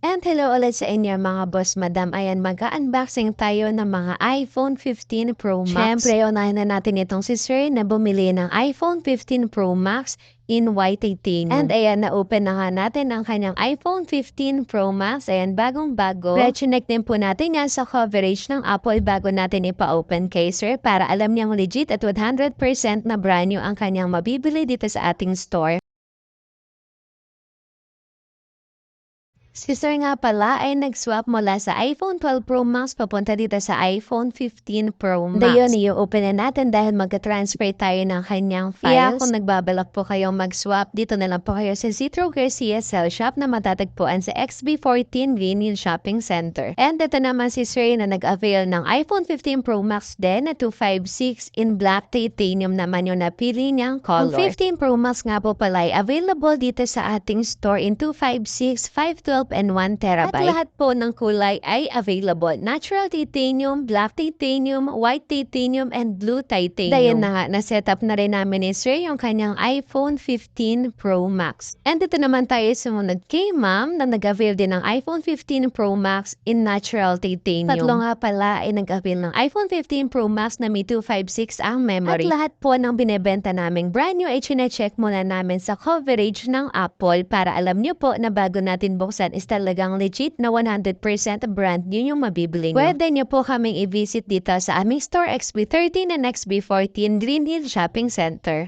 And hello ulit sa inyo mga boss madam. Ayan, mag-unboxing tayo ng mga iPhone 15 Pro Max. Siyempre, unahin na natin itong si Sir na bumili ng iPhone 15 Pro Max in white titanium. And ayan, na-open na nga natin ang kanyang iPhone 15 Pro Max. Ayan, bagong-bago. Pre-check din po natin yan sa coverage ng Apple bago natin ipa-open kay Sir para alam niyang legit at 100% na brand new ang kanyang mabibili dito sa ating store. Si Sir nga pala ay nag-swap mula sa iPhone 12 Pro Max papunta dito sa iPhone 15 Pro Max. Dayon, i-open na natin dahil mag-transfer tayo ng kanyang files. Kaya kung nagbabalak po kayong mag-swap, dito na lang po kayo sa Zitro Garcia Cell Shop na matatagpuan sa XB14 Green Hill Shopping Center. And ito naman si Sir na nag-avail ng iPhone 15 Pro Max din na 256 in black titanium naman yung napili niyang color. Ang 15 Pro Max nga po pala ay available dito sa ating store in 256, 512, and 1 terabyte. At lahat po ng kulay ay available. Natural titanium, black titanium, white titanium, and blue titanium. Dayan na nga, na-setup na rin namin ni Sir yung kanyang iPhone 15 Pro Max. And ito naman tayo sumunod kay Ma'am na nag-avail din ng iPhone 15 Pro Max in natural titanium. Tatlo nga pala ay nag-avail ng iPhone 15 Pro Max na may 256 ang memory. At lahat po ng binebenta naming brand new ay chine-check muna namin sa coverage ng Apple para alam nyo po na bago natin buksan is talagang legit na 100% brand new yung mabibili nyo. Pwede nyo po kaming i-visit dito sa aming store XB13 and XB14 Green Hill Shopping Center.